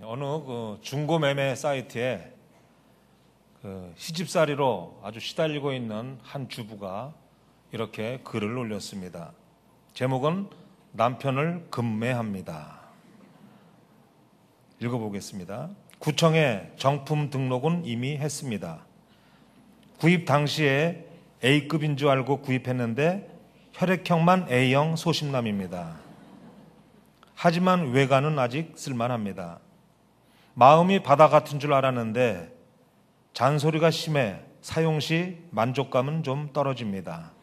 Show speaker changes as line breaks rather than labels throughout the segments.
어느 중고 매매 사이트에 시집살이로 아주 시달리고 있는 한 주부가 이렇게 글을 올렸습니다. 제목은 남편을 금매합니다. 읽어보겠습니다. 구청에 정품 등록은 이미 했습니다. 구입 당시에 A급인 줄 알고 구입했는데 혈액형만 A형 소심남입니다. 하지만 외관은 아직 쓸만합니다. 마음이 바다 같은 줄 알았는데 잔소리가 심해 사용 시 만족감은 좀 떨어집니다.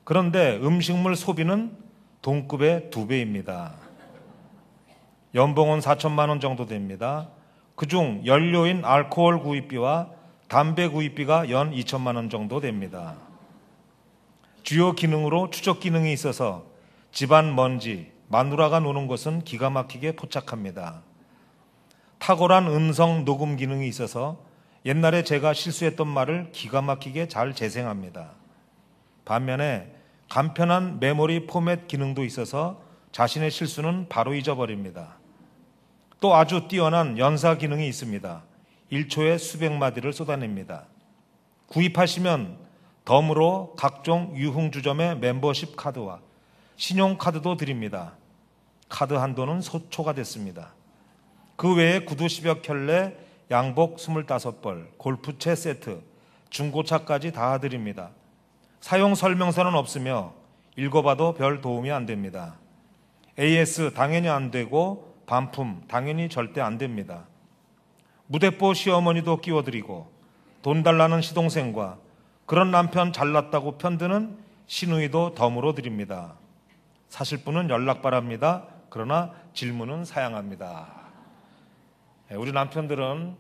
그런데 음식물 소비는 동급의 2배입니다. 연봉은 4천만 원 정도 됩니다. 그중 연료인 알코올 구입비와 담배 구입비가 연 2천만 원 정도 됩니다. 주요 기능으로 추적 기능이 있어서 집안 먼지, 마누라가 노는 것은 기가 막히게 포착합니다. 탁월한 음성 녹음 기능이 있어서 옛날에 제가 실수했던 말을 기가 막히게 잘 재생합니다. 반면에 간편한 메모리 포맷 기능도 있어서 자신의 실수는 바로 잊어버립니다. 또 아주 뛰어난 연사 기능이 있습니다. 1초에 수백 마디를 쏟아냅니다. 구입하시면 덤으로 각종 유흥주점의 멤버십 카드와 신용카드도 드립니다. 카드 한도는 초과됐습니다. 그 외에 구두 10여 켤레, 양복 25벌, 골프채 세트, 중고차까지 다 드립니다. 사용 설명서는 없으며 읽어봐도 별 도움이 안 됩니다. AS 당연히 안 되고 반품 당연히 절대 안 됩니다. 무대뽀 시어머니도 끼워드리고 돈 달라는 시동생과 그런 남편 잘났다고 편드는 시누이도 덤으로 드립니다. 사실 분은 연락 바랍니다. 그러나 질문은 사양합니다. 우리 남편들은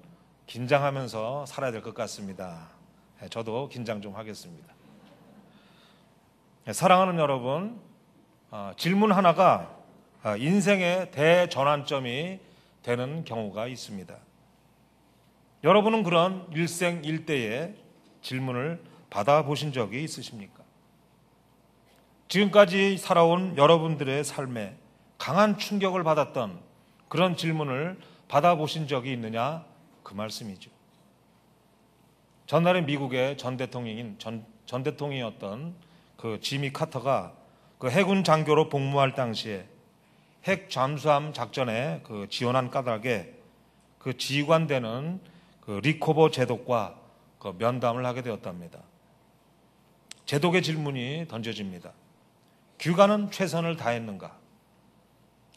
긴장하면서 살아야 될 것 같습니다. 저도 긴장 좀 하겠습니다. 사랑하는 여러분, 질문 하나가 인생의 대전환점이 되는 경우가 있습니다. 여러분은 그런 일생일대의 질문을 받아보신 적이 있으십니까? 지금까지 살아온 여러분들의 삶에 강한 충격을 받았던 그런 질문을 받아보신 적이 있느냐? 그 말씀이죠. 전날에 미국의 전 대통령이었던 그 지미 카터가 그 해군 장교로 복무할 당시에 핵 잠수함 작전에 그 지원한 까닭에 그 지휘관되는 그 리코버 제독과 그 면담을 하게 되었답니다. 제독의 질문이 던져집니다. 귀관은 최선을 다했는가?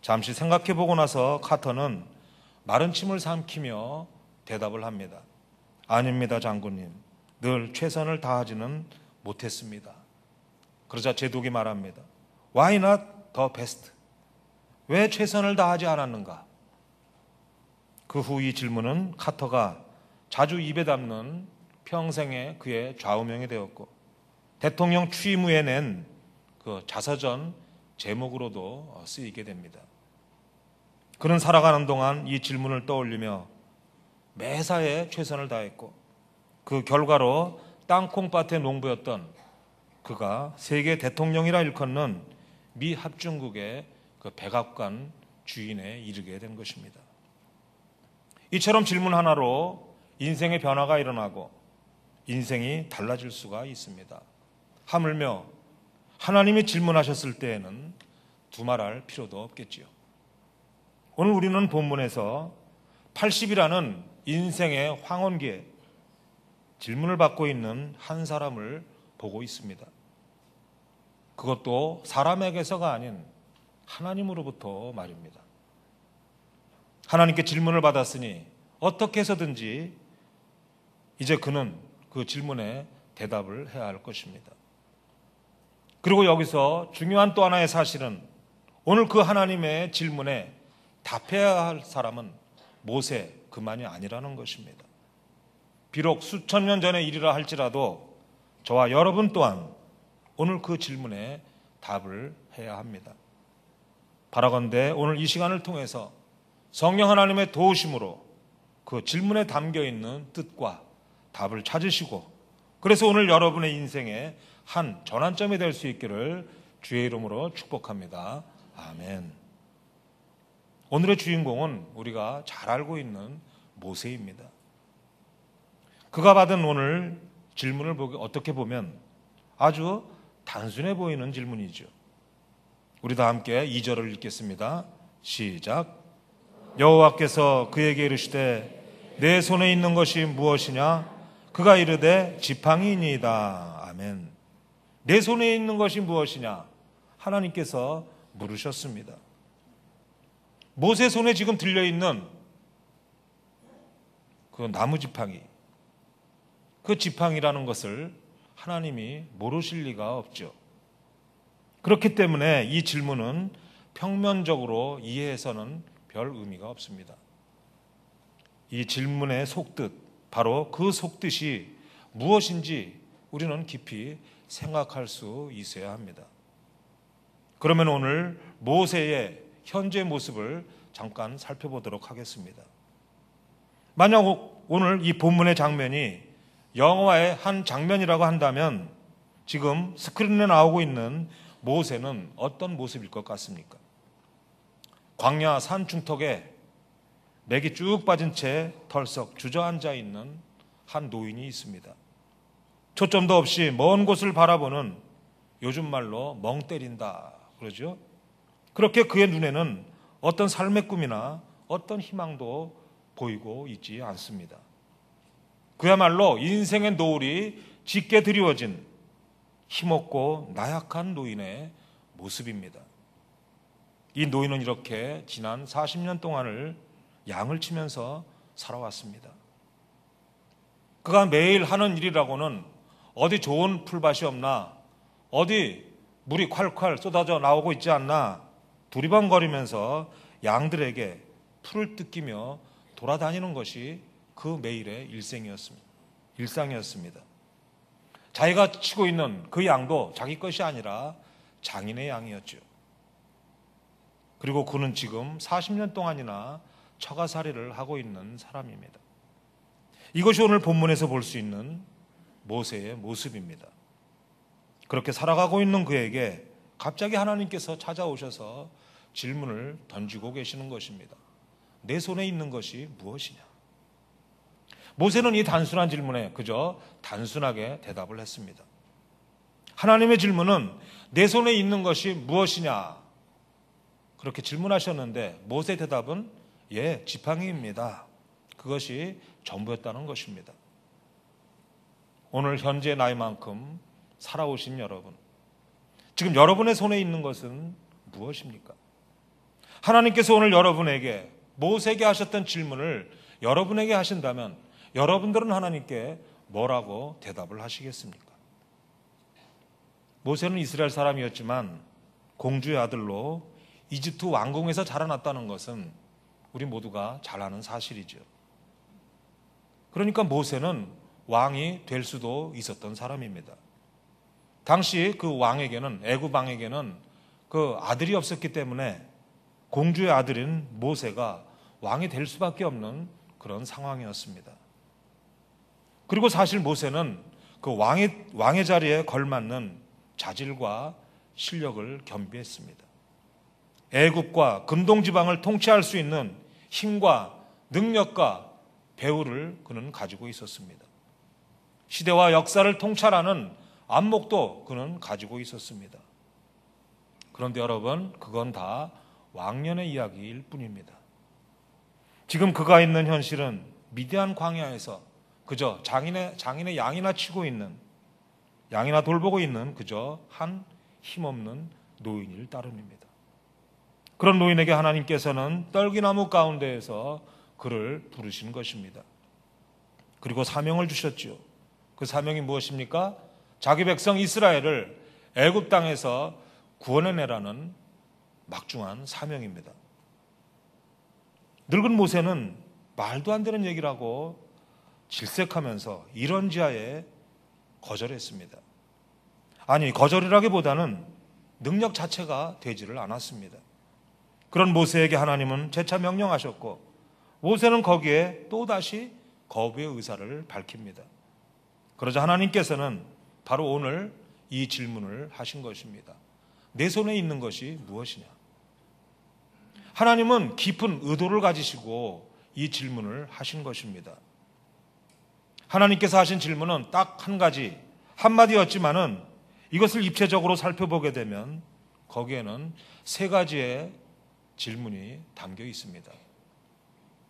잠시 생각해보고 나서 카터는 마른 침을 삼키며 대답을 합니다. 아닙니다, 장군님. 늘 최선을 다하지는 못했습니다. 그러자 제독이 말합니다. Why not the best? 왜 최선을 다하지 않았는가? 그 후 이 질문은 카터가 자주 입에 담는 평생의 그의 좌우명이 되었고 대통령 취임 후에 낸 그 자서전 제목으로도 쓰이게 됩니다. 그는 살아가는 동안 이 질문을 떠올리며 매사에 최선을 다했고 그 결과로 땅콩밭의 농부였던 그가 세계 대통령이라 일컫는 미 합중국의 그 백악관 주인에 이르게 된 것입니다. 이처럼 질문 하나로 인생의 변화가 일어나고 인생이 달라질 수가 있습니다. 하물며 하나님이 질문하셨을 때에는 두말할 필요도 없겠지요. 오늘 우리는 본문에서 80이라는 인생의 황혼기에 질문을 받고 있는 한 사람을 보고 있습니다. 그것도 사람에게서가 아닌 하나님으로부터 말입니다. 하나님께 질문을 받았으니 어떻게 해서든지 이제 그는 그 질문에 대답을 해야 할 것입니다. 그리고 여기서 중요한 또 하나의 사실은 오늘 그 하나님의 질문에 답해야 할 사람은 모세 그만이 아니라는 것입니다. 비록 수천 년 전의 일이라 할지라도 저와 여러분 또한 오늘 그 질문에 답을 해야 합니다. 바라건대 오늘 이 시간을 통해서 성령 하나님의 도우심으로 그 질문에 담겨있는 뜻과 답을 찾으시고 그래서 오늘 여러분의 인생에 한 전환점이 될 수 있기를 주의 이름으로 축복합니다. 아멘. 오늘의 주인공은 우리가 잘 알고 있는 모세입니다. 그가 받은 오늘 질문을 어떻게 보면 아주 단순해 보이는 질문이죠. 우리 다 함께 2절을 읽겠습니다. 시작. 여호와께서 그에게 이르시되 내 손에 있는 것이 무엇이냐? 그가 이르되 지팡이니이다. 아멘. 내 손에 있는 것이 무엇이냐? 하나님께서 물으셨습니다. 모세 손에 지금 들려있는 그 나무 지팡이, 그 지팡이라는 것을 하나님이 모르실 리가 없죠. 그렇기 때문에 이 질문은 평면적으로 이해해서는 별 의미가 없습니다. 이 질문의 속뜻, 바로 그 속뜻이 무엇인지 우리는 깊이 생각할 수 있어야 합니다. 그러면 오늘 모세의 현재 모습을 잠깐 살펴보도록 하겠습니다. 만약 오늘 이 본문의 장면이 영화의 한 장면이라고 한다면 지금 스크린에 나오고 있는 모세는 어떤 모습일 것 같습니까? 광야 산 중턱에 맥이 쭉 빠진 채 털썩 주저앉아 있는 한 노인이 있습니다. 초점도 없이 먼 곳을 바라보는, 요즘 말로 멍 때린다 그러죠. 그렇게 그의 눈에는 어떤 삶의 꿈이나 어떤 희망도 보이고 있지 않습니다. 그야말로 인생의 노을이 짙게 드리워진 힘없고 나약한 노인의 모습입니다. 이 노인은 이렇게 지난 40년 동안을 양을 치면서 살아왔습니다. 그가 매일 하는 일이라고는 어디 좋은 풀밭이 없나, 어디 물이 콸콸 쏟아져 나오고 있지 않나 두리번거리면서 양들에게 풀을 뜯기며 돌아다니는 것이 그 매일의 일상이었습니다. 자기가 치고 있는 그 양도 자기 것이 아니라 장인의 양이었죠. 그리고 그는 지금 40년 동안이나 처가살이를 하고 있는 사람입니다. 이것이 오늘 본문에서 볼 수 있는 모세의 모습입니다. 그렇게 살아가고 있는 그에게 갑자기 하나님께서 찾아오셔서 질문을 던지고 계시는 것입니다. 내 손에 있는 것이 무엇이냐? 모세는 이 단순한 질문에 그저 단순하게 대답을 했습니다. 하나님의 질문은 내 손에 있는 것이 무엇이냐? 그렇게 질문하셨는데 모세의 대답은 예, 지팡이입니다. 그것이 전부였다는 것입니다. 오늘 현재 나이만큼 살아오신 여러분, 지금 여러분의 손에 있는 것은 무엇입니까? 하나님께서 오늘 여러분에게 모세에게 하셨던 질문을 여러분에게 하신다면 여러분들은 하나님께 뭐라고 대답을 하시겠습니까? 모세는 이스라엘 사람이었지만 공주의 아들로 이집트 왕궁에서 자라났다는 것은 우리 모두가 잘 아는 사실이죠. 그러니까 모세는 왕이 될 수도 있었던 사람입니다. 당시 그 왕에게는, 애굽 왕에게는 그 아들이 없었기 때문에 공주의 아들인 모세가 왕이 될 수밖에 없는 그런 상황이었습니다. 그리고 사실 모세는 그 왕의 자리에 걸맞는 자질과 실력을 겸비했습니다. 애굽과 근동 지방을 통치할 수 있는 힘과 능력과 배우를 그는 가지고 있었습니다. 시대와 역사를 통찰하는 안목도 그는 가지고 있었습니다. 그런데 여러분, 그건 다 왕년의 이야기일 뿐입니다. 지금 그가 있는 현실은 미디안 광야에서 그저 장인의 양이나 치고 있는, 양이나 돌보고 있는 그저 한 힘없는 노인일 따름입니다. 그런 노인에게 하나님께서는 떨기나무 가운데에서 그를 부르신 것입니다. 그리고 사명을 주셨죠. 그 사명이 무엇입니까? 자기 백성 이스라엘을 애굽 땅에서 구원해내라는 막중한 사명입니다. 늙은 모세는 말도 안 되는 얘기를 하고 질색하면서 이런지하에 거절했습니다. 아니, 거절이라기보다는 능력 자체가 되지를 않았습니다. 그런 모세에게 하나님은 재차 명령하셨고 모세는 거기에 또다시 거부의 의사를 밝힙니다. 그러자 하나님께서는 바로 오늘 이 질문을 하신 것입니다. 내 손에 있는 것이 무엇이냐? 하나님은 깊은 의도를 가지시고 이 질문을 하신 것입니다. 하나님께서 하신 질문은 딱 한 가지, 한마디였지만은 이것을 입체적으로 살펴보게 되면 거기에는 세 가지의 질문이 담겨 있습니다.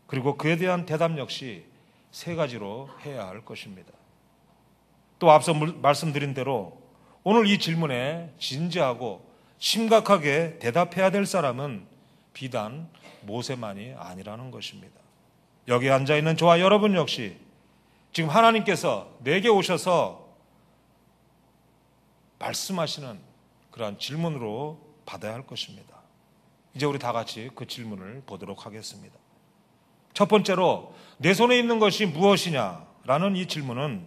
그리고 그에 대한 대답 역시 세 가지로 해야 할 것입니다. 또 앞서 말씀드린 대로 오늘 이 질문에 진지하고 심각하게 대답해야 될 사람은 비단 모세만이 아니라는 것입니다. 여기 앉아있는 저와 여러분 역시 지금 하나님께서 내게 오셔서 말씀하시는 그러한 질문으로 받아야 할 것입니다. 이제 우리 다 같이 그 질문을 보도록 하겠습니다. 첫 번째로 내 손에 있는 것이 무엇이냐라는 이 질문은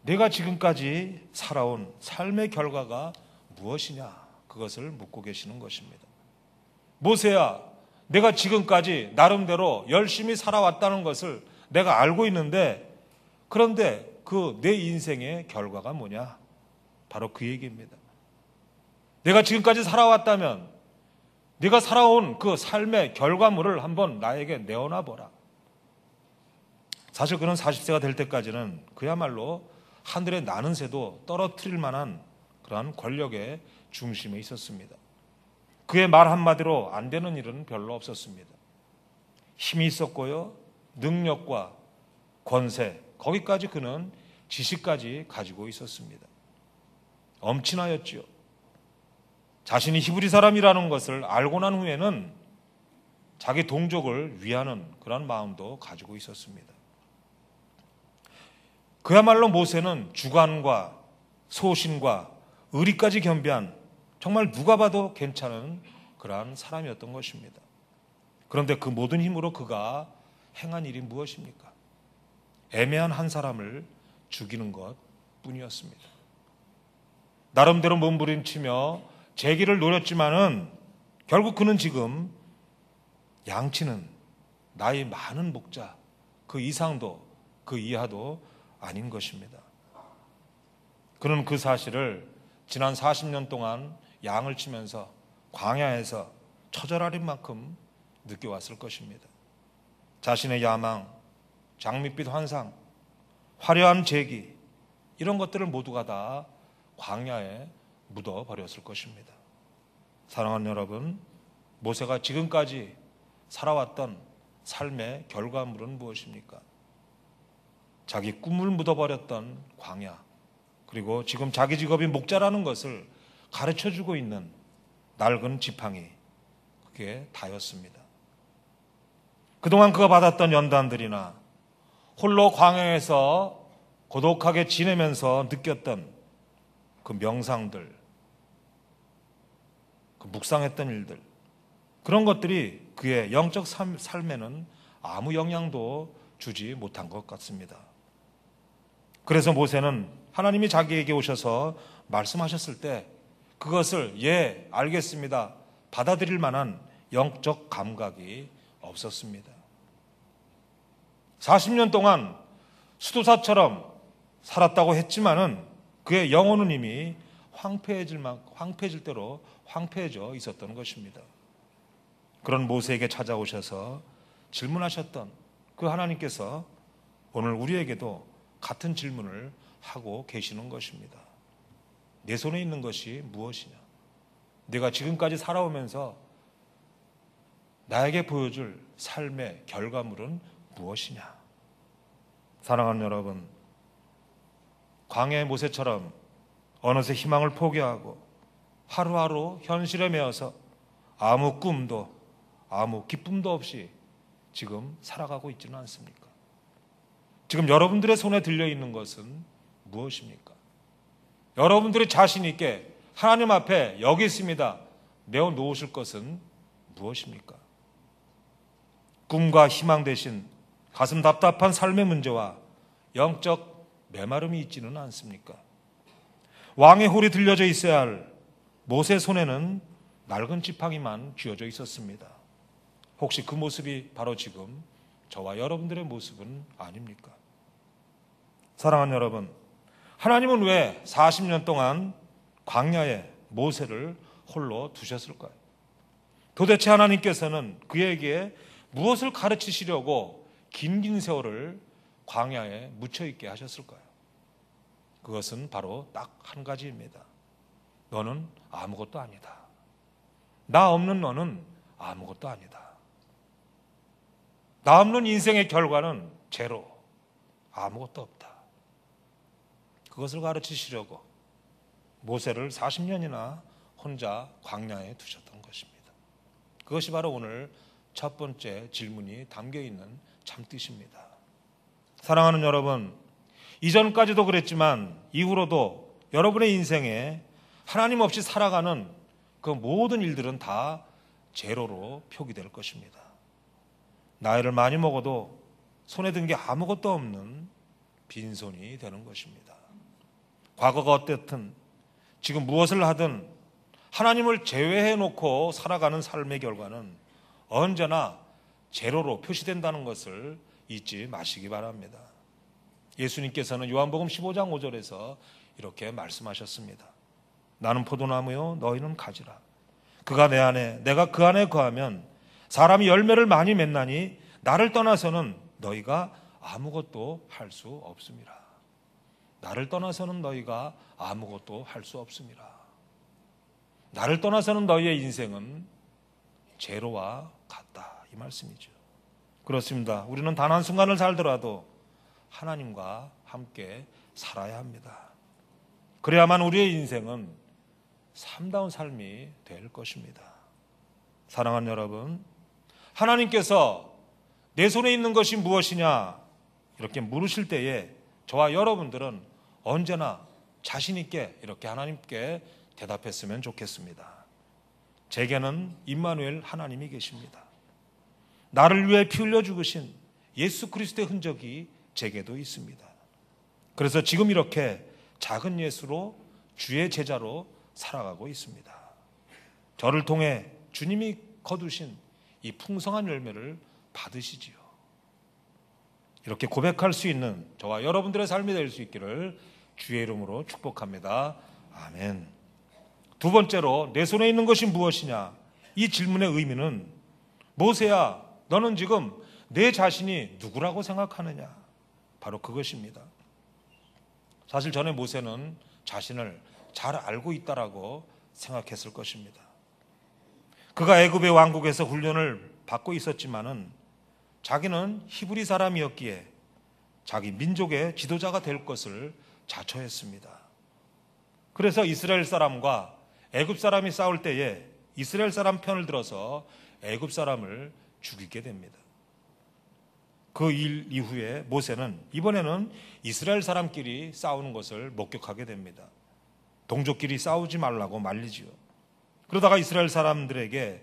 내가 지금까지 살아온 삶의 결과가 무엇이냐 그것을 묻고 계시는 것입니다. 모세야, 내가 지금까지 나름대로 열심히 살아왔다는 것을 내가 알고 있는데 그런데 그 내 인생의 결과가 뭐냐? 바로 그 얘기입니다. 내가 지금까지 살아왔다면 네가 살아온 그 삶의 결과물을 한번 나에게 내어놔 보라. 사실 그는 40세가 될 때까지는 그야말로 하늘에 나는 새도 떨어뜨릴 만한 그러한 권력의 중심에 있었습니다. 그의 말 한마디로 안 되는 일은 별로 없었습니다. 힘이 있었고요, 능력과 권세, 거기까지 그는 지식까지 가지고 있었습니다. 엄친하였지요. 자신이 히브리 사람이라는 것을 알고 난 후에는 자기 동족을 위하는 그런 마음도 가지고 있었습니다. 그야말로 모세는 주관과 소신과 의리까지 겸비한 정말 누가 봐도 괜찮은 그러한 사람이었던 것입니다. 그런데 그 모든 힘으로 그가 행한 일이 무엇입니까? 애매한 한 사람을 죽이는 것 뿐이었습니다. 나름대로 몸부림치며 재기를 노렸지만은 결국 그는 지금 양치는 나이 많은 목자 그 이상도 그 이하도 아닌 것입니다. 그는 그 사실을 지난 40년 동안 양을 치면서 광야에서 처절할 만큼 느껴왔을 것입니다. 자신의 야망, 장밋빛 환상, 화려한 재기 이런 것들을 모두가 다 광야에 묻어버렸을 것입니다. 사랑하는 여러분, 모세가 지금까지 살아왔던 삶의 결과물은 무엇입니까? 자기 꿈을 묻어버렸던 광야, 그리고 지금 자기 직업이 목자라는 것을 가르쳐주고 있는 낡은 지팡이, 그게 다였습니다. 그동안 그가 받았던 연단들이나 홀로 광야에서 고독하게 지내면서 느꼈던 그 명상들, 그 묵상했던 일들, 그런 것들이 그의 영적 삶에는 아무 영향도 주지 못한 것 같습니다. 그래서 모세는 하나님이 자기에게 오셔서 말씀하셨을 때 그것을 예, 알겠습니다, 받아들일 만한 영적 감각이 없었습니다. 40년 동안 수도사처럼 살았다고 했지만은 그의 영혼은 이미 황폐해질 대로 황폐해져 있었던 것입니다. 그런 모세에게 찾아오셔서 질문하셨던 그 하나님께서 오늘 우리에게도 같은 질문을 하고 계시는 것입니다. 내 손에 있는 것이 무엇이냐? 내가 지금까지 살아오면서 나에게 보여줄 삶의 결과물은 무엇이냐? 사랑하는 여러분, 광야의 모세처럼 어느새 희망을 포기하고 하루하루 현실에 매여서 아무 꿈도 아무 기쁨도 없이 지금 살아가고 있지는 않습니까? 지금 여러분들의 손에 들려있는 것은 무엇입니까? 여러분들이 자신 있게 하나님 앞에 여기 있습니다 내어놓으실 것은 무엇입니까? 꿈과 희망 대신 가슴 답답한 삶의 문제와 영적 메마름이 있지는 않습니까? 왕의 홀이 들려져 있어야 할 모세 손에는 낡은 지팡이만 쥐어져 있었습니다. 혹시 그 모습이 바로 지금 저와 여러분들의 모습은 아닙니까? 사랑하는 여러분, 하나님은 왜 40년 동안 광야에 모세를 홀로 두셨을까요? 도대체 하나님께서는 그에게 무엇을 가르치시려고 긴 세월을 광야에 묻혀있게 하셨을까요? 그것은 바로 딱 한 가지입니다. 너는 아무것도 아니다. 나 없는 너는 아무것도 아니다. 나 없는 인생의 결과는 제로, 아무것도 없다. 그것을 가르치시려고 모세를 40년이나 혼자 광야에 두셨던 것입니다. 그것이 바로 오늘 첫 번째 질문이 담겨있는 참뜻입니다. 사랑하는 여러분, 이전까지도 그랬지만 이후로도 여러분의 인생에 하나님 없이 살아가는 그 모든 일들은 다 제로로 표기될 것입니다. 나이를 많이 먹어도 손에 든 게 아무것도 없는 빈손이 되는 것입니다. 과거가 어땠든 지금 무엇을 하든 하나님을 제외해 놓고 살아가는 삶의 결과는 언제나 제로로 표시된다는 것을 잊지 마시기 바랍니다. 예수님께서는 요한복음 15장 5절에서 이렇게 말씀하셨습니다. 나는 포도나무요 너희는 가지라. 그가 내 안에 내가 그 안에 거하면 사람이 열매를 많이 맺나니 나를 떠나서는 너희가 아무것도 할 수 없음이라. 나를 떠나서는 너희가 아무것도 할 수 없음이라. 나를 떠나서는 너희의 인생은 제로와 같다, 이 말씀이죠. 그렇습니다. 우리는 단 한순간을 살더라도 하나님과 함께 살아야 합니다. 그래야만 우리의 인생은 참다운 삶이 될 것입니다. 사랑하는 여러분, 하나님께서 내 손에 있는 것이 무엇이냐 이렇게 물으실 때에 저와 여러분들은 언제나 자신 있게 이렇게 하나님께 대답했으면 좋겠습니다. 제게는 임마누엘 하나님이 계십니다. 나를 위해 피 흘려 죽으신 예수 그리스도의 흔적이 제게도 있습니다. 그래서 지금 이렇게 작은 예수로 주의 제자로 살아가고 있습니다. 저를 통해 주님이 거두신 이 풍성한 열매를 받으시지요. 이렇게 고백할 수 있는 저와 여러분들의 삶이 될 수 있기를 주의 이름으로 축복합니다. 아멘. 두 번째로 내 손에 있는 것이 무엇이냐? 이 질문의 의미는 모세야, 너는 지금 내 자신이 누구라고 생각하느냐? 바로 그것입니다. 사실 전에 모세는 자신을 잘 알고 있다라고 생각했을 것입니다. 그가 애굽의 왕국에서 훈련을 받고 있었지만은 자기는 히브리 사람이었기에 자기 민족의 지도자가 될 것을 자처했습니다. 그래서 이스라엘 사람과 애굽 사람이 싸울 때에 이스라엘 사람 편을 들어서 애굽 사람을 죽이게 됩니다. 그 일 이후에 모세는 이번에는 이스라엘 사람끼리 싸우는 것을 목격하게 됩니다. 동족끼리 싸우지 말라고 말리지요. 그러다가 이스라엘 사람들에게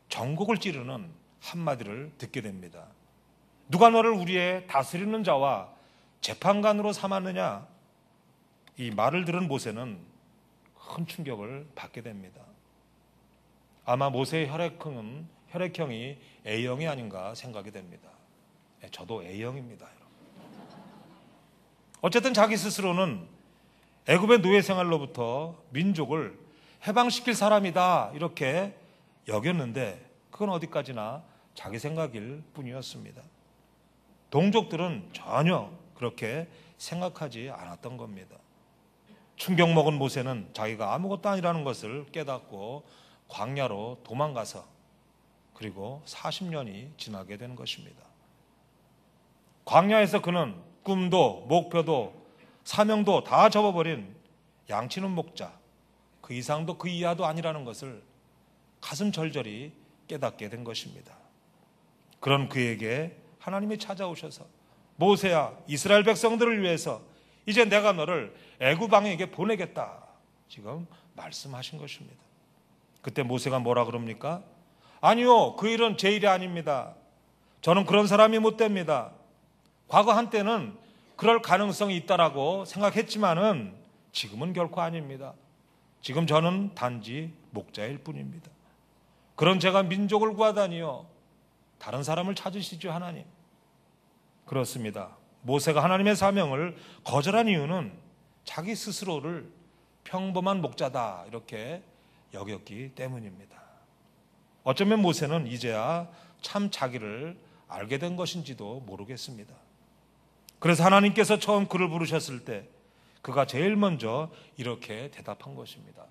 전곡을 찌르는 한마디를 듣게 됩니다. 누가 너를 우리의 다스리는 자와 재판관으로 삼았느냐? 이 말을 들은 모세는 큰 충격을 받게 됩니다. 아마 모세의 혈액형이 A형이 아닌가 생각이 됩니다. 저도 A형입니다. 어쨌든 자기 스스로는 애굽의 노예 생활로부터 민족을 해방시킬 사람이다 이렇게 여겼는데 그건 어디까지나 자기 생각일 뿐이었습니다. 동족들은 전혀 그렇게 생각하지 않았던 겁니다. 충격 먹은 모세는 자기가 아무것도 아니라는 것을 깨닫고 광야로 도망가서 그리고 40년이 지나게 된 것입니다. 광야에서 그는 꿈도 목표도 사명도 다 접어버린 양치는 목자, 그 이상도 그 이하도 아니라는 것을 가슴 절절히 깨닫게 된 것입니다. 그런 그에게 하나님이 찾아오셔서 모세야, 이스라엘 백성들을 위해서 이제 내가 너를 애굽 왕에게 보내겠다 지금 말씀하신 것입니다. 그때 모세가 뭐라 그럽니까? 아니요, 그 일은 제 일이 아닙니다. 저는 그런 사람이 못 됩니다. 과거 한때는 그럴 가능성이 있다라고 생각했지만은 지금은 결코 아닙니다. 지금 저는 단지 목자일 뿐입니다. 그런 제가 민족을 구하다니요, 다른 사람을 찾으시죠 하나님. 그렇습니다. 모세가 하나님의 사명을 거절한 이유는 자기 스스로를 평범한 목자다 이렇게 여겼기 때문입니다. 어쩌면 모세는 이제야 참 자기를 알게 된 것인지도 모르겠습니다. 그래서 하나님께서 처음 그를 부르셨을 때 그가 제일 먼저 이렇게 대답한 것입니다.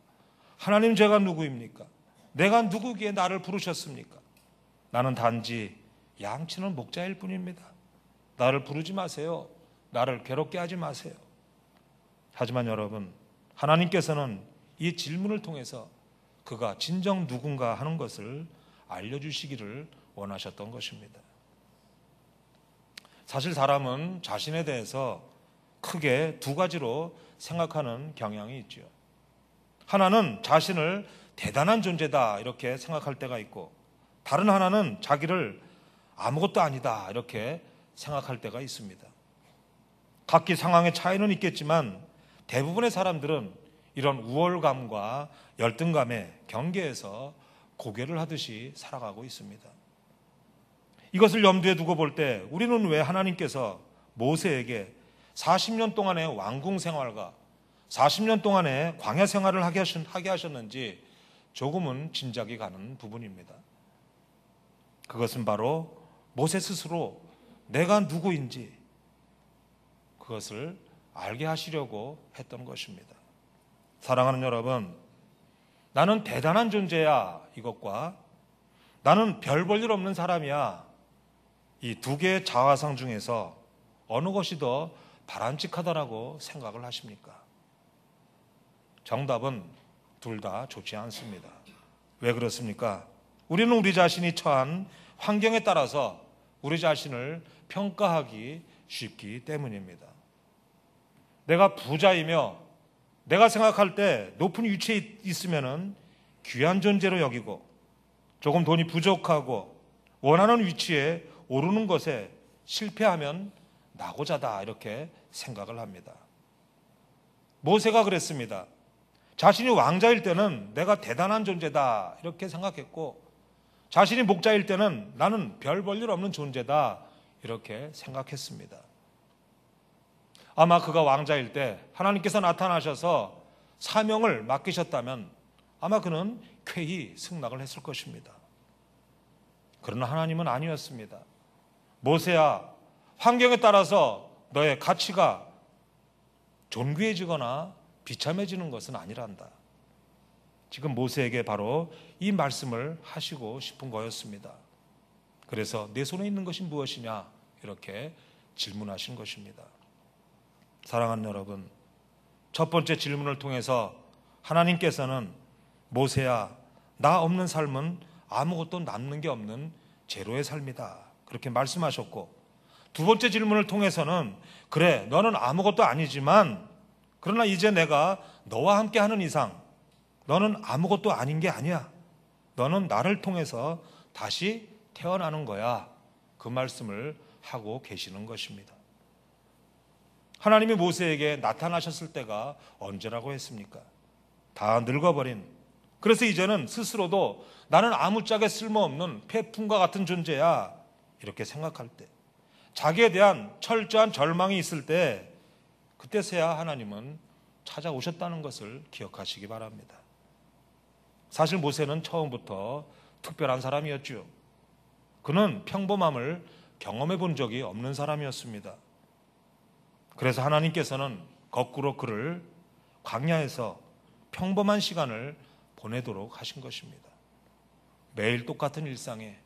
하나님, 제가 누구입니까? 내가 누구기에 나를 부르셨습니까? 나는 단지 양치는 목자일 뿐입니다. 나를 부르지 마세요. 나를 괴롭게 하지 마세요. 하지만 여러분, 하나님께서는 이 질문을 통해서 그가 진정 누군가 하는 것을 알려주시기를 원하셨던 것입니다. 사실 사람은 자신에 대해서 크게 두 가지로 생각하는 경향이 있죠. 하나는 자신을 대단한 존재다 이렇게 생각할 때가 있고, 다른 하나는 자기를 아무것도 아니다 이렇게 생각할 때가 있습니다. 각기 상황의 차이는 있겠지만 대부분의 사람들은 이런 우월감과 열등감의 경계에서 고개를 하듯이 살아가고 있습니다. 이것을 염두에 두고 볼 때 우리는 왜 하나님께서 모세에게 40년 동안의 왕궁 생활과 40년 동안의 광야 생활을 하게 하셨는지 조금은 짐작이 가는 부분입니다. 그것은 바로 모세 스스로 내가 누구인지 그것을 알게 하시려고 했던 것입니다. 사랑하는 여러분, 나는 대단한 존재야 이것과 나는 별 볼 일 없는 사람이야, 이 두 개의 자화상 중에서 어느 것이 더 바람직하다라고 생각을 하십니까? 정답은 둘 다 좋지 않습니다. 왜 그렇습니까? 우리는 우리 자신이 처한 환경에 따라서 우리 자신을 평가하기 쉽기 때문입니다. 내가 부자이며 내가 생각할 때 높은 위치에 있으면 귀한 존재로 여기고, 조금 돈이 부족하고 원하는 위치에 오르는 것에 실패하면 나고자다 이렇게 생각을 합니다. 모세가 그랬습니다. 자신이 왕자일 때는 내가 대단한 존재다 이렇게 생각했고, 자신이 목자일 때는 나는 별 볼 일 없는 존재다 이렇게 생각했습니다. 아마 그가 왕자일 때 하나님께서 나타나셔서 사명을 맡기셨다면 아마 그는 쾌히 승낙을 했을 것입니다. 그러나 하나님은 아니었습니다. 모세야, 환경에 따라서 너의 가치가 존귀해지거나 비참해지는 것은 아니란다. 지금 모세에게 바로 이 말씀을 하시고 싶은 거였습니다. 그래서 내 손에 있는 것이 무엇이냐 이렇게 질문하신 것입니다. 사랑하는 여러분, 첫 번째 질문을 통해서 하나님께서는 모세야, 나 없는 삶은 아무것도 남는 게 없는 제로의 삶이다 그렇게 말씀하셨고, 두 번째 질문을 통해서는 그래, 너는 아무것도 아니지만 그러나 이제 내가 너와 함께 하는 이상 너는 아무것도 아닌 게 아니야. 너는 나를 통해서 다시 태어나는 거야. 그 말씀을 하고 계시는 것입니다. 하나님이 모세에게 나타나셨을 때가 언제라고 했습니까? 다 늙어버린, 그래서 이제는 스스로도 나는 아무짝에 쓸모없는 폐품과 같은 존재야 이렇게 생각할 때, 자기에 대한 철저한 절망이 있을 때, 그때서야 하나님은 찾아오셨다는 것을 기억하시기 바랍니다. 사실 모세는 처음부터 특별한 사람이었죠. 그는 평범함을 경험해 본 적이 없는 사람이었습니다. 그래서 하나님께서는 거꾸로 그를 광야에서 평범한 시간을 보내도록 하신 것입니다. 매일 똑같은 일상에,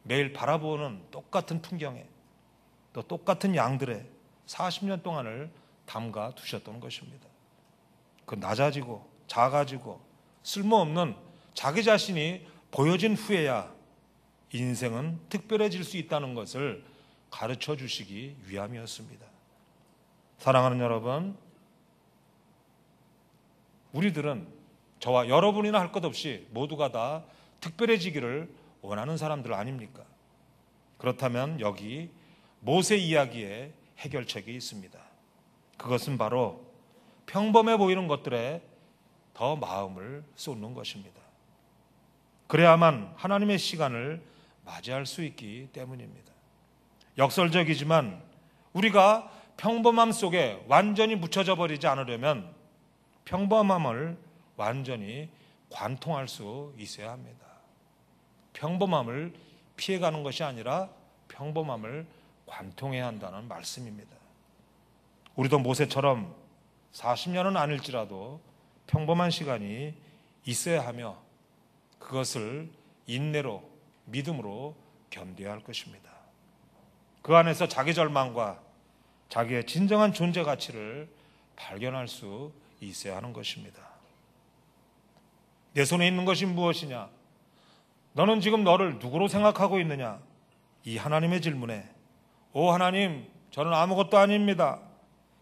매일 바라보는 똑같은 풍경에, 또 똑같은 양들에 40년 동안을 담가 두셨던 것입니다. 그 낮아지고 작아지고 쓸모없는 자기 자신이 보여진 후에야 인생은 특별해질 수 있다는 것을 가르쳐 주시기 위함이었습니다. 사랑하는 여러분, 우리들은 저와 여러분이나 할 것 없이 모두가 다 특별해지기를 원하는 사람들 아닙니까? 그렇다면 여기 모세 이야기에 해결책이 있습니다. 그것은 바로 평범해 보이는 것들에 더 마음을 쏟는 것입니다. 그래야만 하나님의 시간을 맞이할 수 있기 때문입니다. 역설적이지만 우리가 평범함 속에 완전히 묻혀져 버리지 않으려면 평범함을 완전히 관통할 수 있어야 합니다. 평범함을 피해가는 것이 아니라 평범함을 관통해야 한다는 말씀입니다. 우리도 모세처럼 40년은 아닐지라도 평범한 시간이 있어야 하며 그것을 인내로 믿음으로 견뎌야 할 것입니다. 그 안에서 자기 절망과 자기의 진정한 존재 가치를 발견할 수 있어야 하는 것입니다. 내 손에 있는 것이 무엇이냐? 너는 지금 너를 누구로 생각하고 있느냐? 이 하나님의 질문에 오 하나님, 저는 아무것도 아닙니다.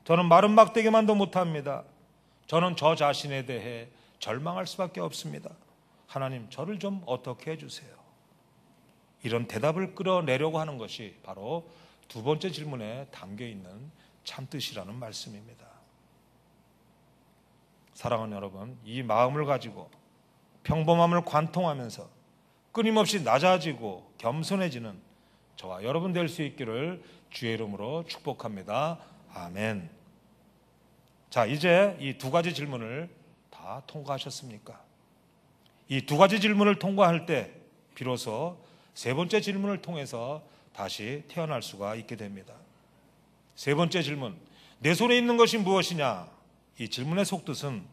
저는 마른 막대기만도 못합니다. 저는 저 자신에 대해 절망할 수밖에 없습니다. 하나님, 저를 좀 어떻게 해주세요. 이런 대답을 끌어내려고 하는 것이 바로 두 번째 질문에 담겨있는 참뜻이라는 말씀입니다. 사랑하는 여러분, 이 마음을 가지고 평범함을 관통하면서 끊임없이 낮아지고 겸손해지는 저와 여러분 될 수 있기를 주의 이름으로 축복합니다. 아멘. 자, 이제 이 두 가지 질문을 다 통과하셨습니까? 이 두 가지 질문을 통과할 때 비로소 세 번째 질문을 통해서 다시 태어날 수가 있게 됩니다. 세 번째 질문, 내 손에 있는 것이 무엇이냐? 이 질문의 속뜻은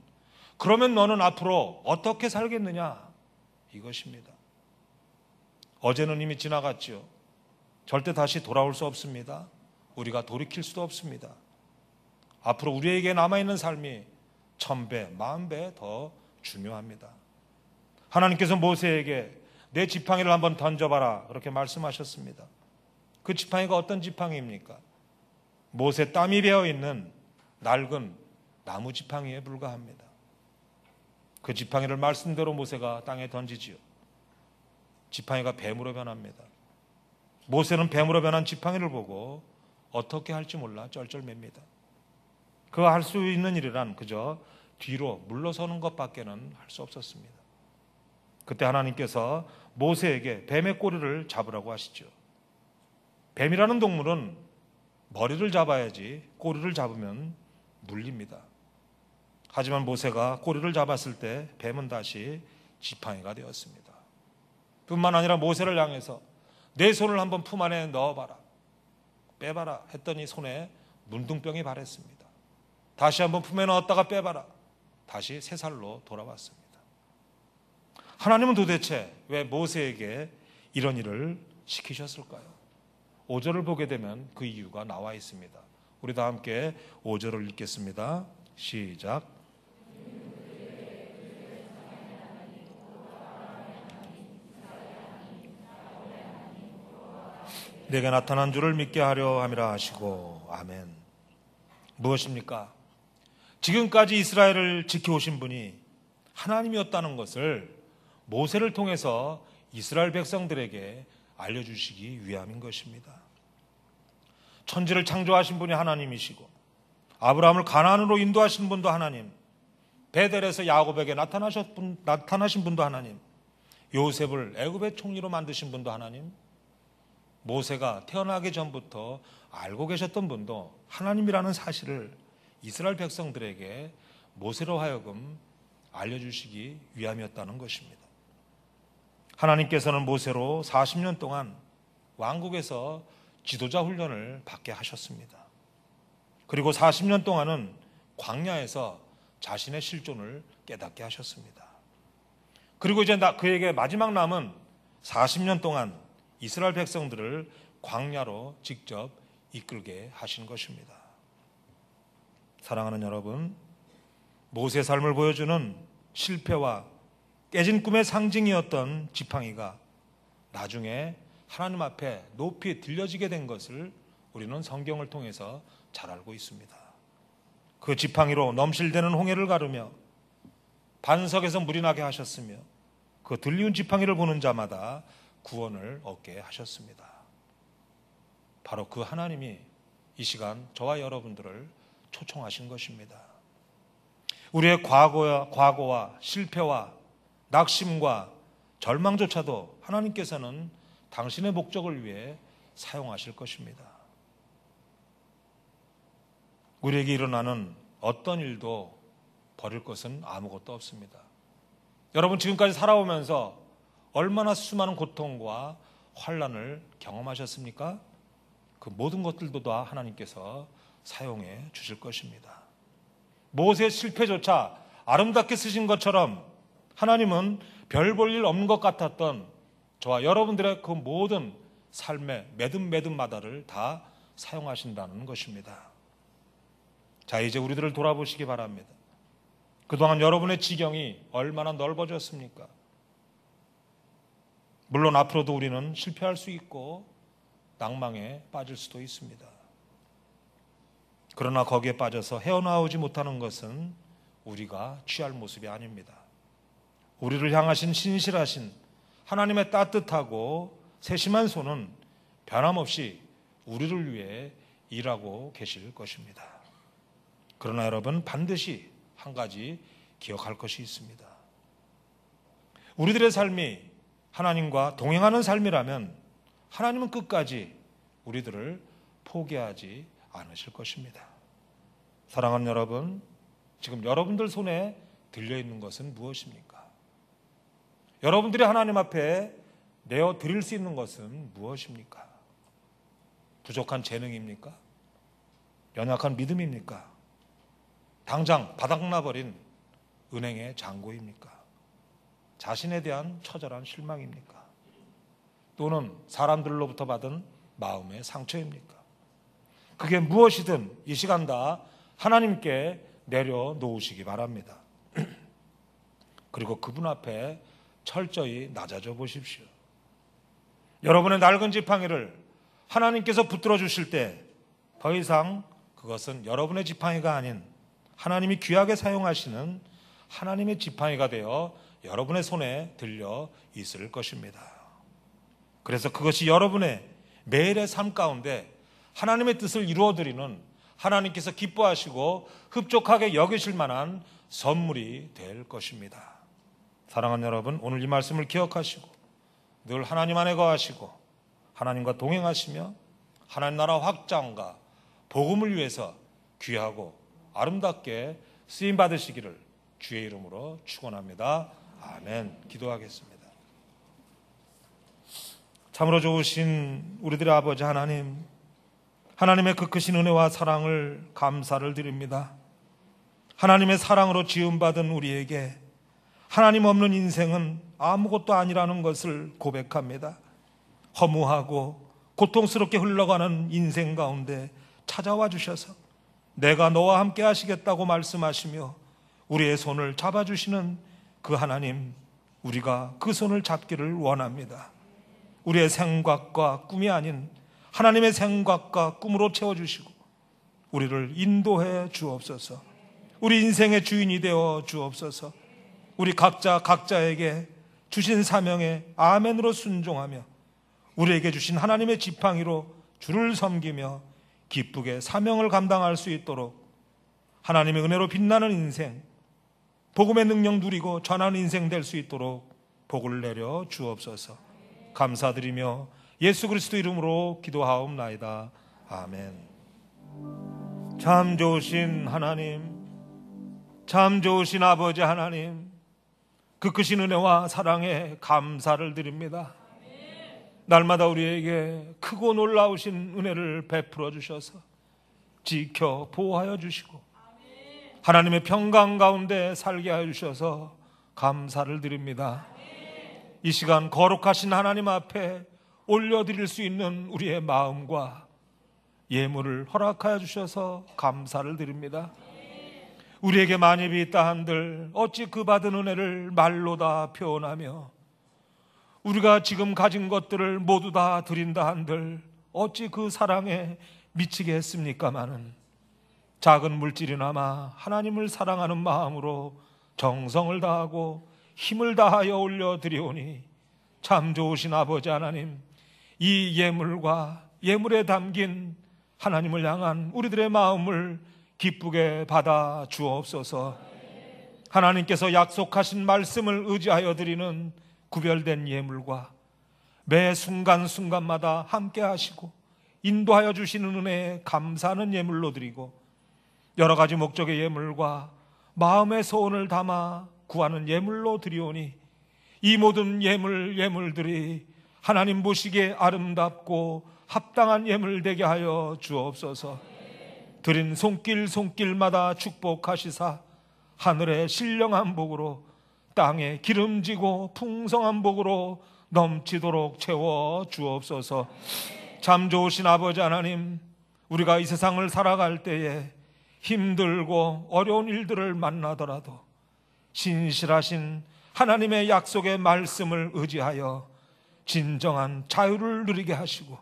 그러면 너는 앞으로 어떻게 살겠느냐? 이것입니다. 어제는 이미 지나갔죠. 절대 다시 돌아올 수 없습니다. 우리가 돌이킬 수도 없습니다. 앞으로 우리에게 남아있는 삶이 1000배, 10,000배 더 중요합니다. 하나님께서 모세에게 내 지팡이를 한번 던져봐라 그렇게 말씀하셨습니다. 그 지팡이가 어떤 지팡이입니까? 모세 땀이 배어있는 낡은 나무 지팡이에 불과합니다. 그 지팡이를 말씀대로 모세가 땅에 던지지요. 지팡이가 뱀으로 변합니다. 모세는 뱀으로 변한 지팡이를 보고 어떻게 할지 몰라 쩔쩔맵니다. 그가 할 수 있는 일이란 그저 뒤로 물러서는 것밖에는 할 수 없었습니다. 그때 하나님께서 모세에게 뱀의 꼬리를 잡으라고 하시죠. 뱀이라는 동물은 머리를 잡아야지 꼬리를 잡으면 물립니다. 하지만 모세가 꼬리를 잡았을 때 뱀은 다시 지팡이가 되었습니다. 뿐만 아니라 모세를 향해서 내 손을 한번 품 안에 넣어봐라, 빼봐라 했더니 손에 문둥병이 발했습니다. 다시 한번 품에 넣었다가 빼봐라, 다시 새 살로 돌아왔습니다. 하나님은 도대체 왜 모세에게 이런 일을 시키셨을까요? 5절을 보게 되면 그 이유가 나와 있습니다. 우리 다 함께 5절을 읽겠습니다. 시작. 내게 나타난 줄을 믿게 하려 함이라 하시고 아멘. 무엇입니까? 지금까지 이스라엘을 지켜오신 분이 하나님이었다는 것을 모세를 통해서 이스라엘 백성들에게 알려주시기 위함인 것입니다. 천지를 창조하신 분이 하나님이시고 아브라함을 가나안으로 인도하신 분도 하나님, 베델에서 야곱에게 나타나신 분도 하나님, 요셉을 애굽의 총리로 만드신 분도 하나님, 모세가 태어나기 전부터 알고 계셨던 분도 하나님이라는 사실을 이스라엘 백성들에게 모세로 하여금 알려주시기 위함이었다는 것입니다. 하나님께서는 모세로 40년 동안 왕국에서 지도자 훈련을 받게 하셨습니다. 그리고 40년 동안은 광야에서 자신의 실존을 깨닫게 하셨습니다. 그리고 이제 그에게 마지막 남은 40년 동안 이스라엘 백성들을 광야로 직접 이끌게 하신 것입니다. 사랑하는 여러분, 모세의 삶을 보여주는 실패와 깨진 꿈의 상징이었던 지팡이가 나중에 하나님 앞에 높이 들려지게 된 것을 우리는 성경을 통해서 잘 알고 있습니다. 그 지팡이로 넘실대는 홍해를 가르며 반석에서 물이 나게 하셨으며 그 들리운 지팡이를 보는 자마다 구원을 얻게 하셨습니다. 바로 그 하나님이 이 시간 저와 여러분들을 초청하신 것입니다. 우리의 과거와 실패와 낙심과 절망조차도 하나님께서는 당신의 목적을 위해 사용하실 것입니다. 우리에게 일어나는 어떤 일도 버릴 것은 아무것도 없습니다. 여러분 지금까지 살아오면서 얼마나 수많은 고통과 환난을 경험하셨습니까? 그 모든 것들도 다 하나님께서 사용해 주실 것입니다. 모세의 실패조차 아름답게 쓰신 것처럼 하나님은 별 볼 일 없는 것 같았던 저와 여러분들의 그 모든 삶의 매듭매듭마다를 다 사용하신다는 것입니다. 자, 이제 우리들을 돌아보시기 바랍니다. 그동안 여러분의 지경이 얼마나 넓어졌습니까? 물론 앞으로도 우리는 실패할 수 있고 낭망에 빠질 수도 있습니다. 그러나 거기에 빠져서 헤어나오지 못하는 것은 우리가 취할 모습이 아닙니다. 우리를 향하신 신실하신 하나님의 따뜻하고 세심한 손은 변함없이 우리를 위해 일하고 계실 것입니다. 그러나 여러분, 반드시 한 가지 기억할 것이 있습니다. 우리들의 삶이 하나님과 동행하는 삶이라면 하나님은 끝까지 우리들을 포기하지 않으실 것입니다. 사랑하는 여러분, 지금 여러분들 손에 들려있는 것은 무엇입니까? 여러분들이 하나님 앞에 내어드릴 수 있는 것은 무엇입니까? 부족한 재능입니까? 연약한 믿음입니까? 당장 바닥나버린 은행의 잔고입니까? 자신에 대한 처절한 실망입니까? 또는 사람들로부터 받은 마음의 상처입니까? 그게 무엇이든 이 시간 다 하나님께 내려놓으시기 바랍니다. 그리고 그분 앞에 철저히 낮아져 보십시오. 여러분의 낡은 지팡이를 하나님께서 붙들어 주실 때 더 이상 그것은 여러분의 지팡이가 아닌 하나님이 귀하게 사용하시는 하나님의 지팡이가 되어 여러분의 손에 들려 있을 것입니다. 그래서 그것이 여러분의 매일의 삶 가운데 하나님의 뜻을 이루어드리는 하나님께서 기뻐하시고 흡족하게 여기실 만한 선물이 될 것입니다. 사랑하는 여러분, 오늘 이 말씀을 기억하시고 늘 하나님 안에 거하시고 하나님과 동행하시며 하나님 나라 확장과 복음을 위해서 귀하고 아름답게 쓰임 받으시기를 주의 이름으로 축원합니다. 아멘. 기도하겠습니다. 참으로 좋으신 우리들의 아버지 하나님, 하나님의 그 크신 은혜와 사랑을 감사를 드립니다. 하나님의 사랑으로 지음받은 우리에게 하나님 없는 인생은 아무것도 아니라는 것을 고백합니다. 허무하고 고통스럽게 흘러가는 인생 가운데 찾아와 주셔서 내가 너와 함께 하시겠다고 말씀하시며 우리의 손을 잡아주시는 그 하나님, 우리가 그 손을 잡기를 원합니다. 우리의 생각과 꿈이 아닌 하나님의 생각과 꿈으로 채워주시고 우리를 인도해 주옵소서. 우리 인생의 주인이 되어 주옵소서. 우리 각자에게 주신 사명에 아멘으로 순종하며 우리에게 주신 하나님의 지팡이로 주를 섬기며 기쁘게 사명을 감당할 수 있도록 하나님의 은혜로 빛나는 인생, 복음의 능력 누리고 전하는 인생 될 수 있도록 복을 내려 주옵소서. 감사드리며 예수 그리스도 이름으로 기도하옵나이다. 아멘. 참 좋으신 하나님, 참 좋으신 아버지 하나님, 그 크신 은혜와 사랑에 감사를 드립니다. 날마다 우리에게 크고 놀라우신 은혜를 베풀어 주셔서 지켜 보호하여 주시고 하나님의 평강 가운데 살게 하여 주셔서 감사를 드립니다. 이 시간 거룩하신 하나님 앞에 올려드릴 수 있는 우리의 마음과 예물을 허락하여 주셔서 감사를 드립니다. 우리에게 만입이 있다 한들 어찌 그 받은 은혜를 말로 다 표현하며 우리가 지금 가진 것들을 모두 다 드린다 한들 어찌 그 사랑에 미치게 했습니까마는 작은 물질이나마 하나님을 사랑하는 마음으로 정성을 다하고 힘을 다하여 올려드리오니 참 좋으신 아버지 하나님, 이 예물과 예물에 담긴 하나님을 향한 우리들의 마음을 기쁘게 받아 주옵소서. 하나님께서 약속하신 말씀을 의지하여 드리는 구별된 예물과 매 순간순간마다 함께 하시고 인도하여 주시는 은혜에 감사하는 예물로 드리고 여러 가지 목적의 예물과 마음의 소원을 담아 구하는 예물로 드리오니 이 모든 예물들이 하나님 보시기에 아름답고 합당한 예물 되게 하여 주옵소서. 드린 손길마다 축복하시사 하늘의 신령한 복으로 땅에 기름지고 풍성한 복으로 넘치도록 채워 주옵소서. 참 좋으신 아버지 하나님, 우리가 이 세상을 살아갈 때에 힘들고 어려운 일들을 만나더라도 신실하신 하나님의 약속의 말씀을 의지하여 진정한 자유를 누리게 하시고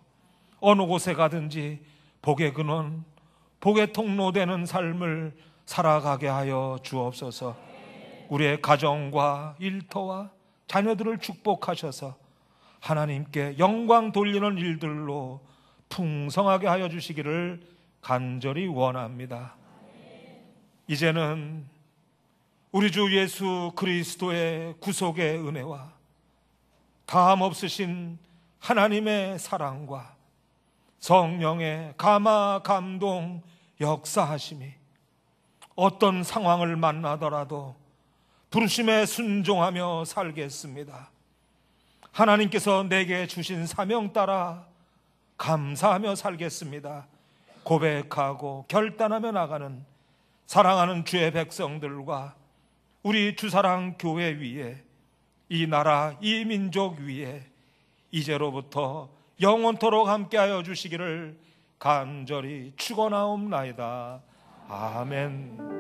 어느 곳에 가든지 복의 근원, 복의 통로되는 삶을 살아가게 하여 주옵소서. 우리의 가정과 일터와 자녀들을 축복하셔서 하나님께 영광 돌리는 일들로 풍성하게 하여 주시기를 간절히 원합니다. 이제는 우리 주 예수 그리스도의 구속의 은혜와 다함 없으신 하나님의 사랑과 성령의 감화 감동 역사하심이 어떤 상황을 만나더라도 부르심에 순종하며 살겠습니다. 하나님께서 내게 주신 사명 따라 감사하며 살겠습니다. 고백하고 결단하며 나가는 사랑하는 주의 백성들과 우리 주사랑 교회 위에, 이 나라 이 민족 위에 이제로부터 영원토록 함께하여 주시기를 간절히 축원하옵나이다. 아멘.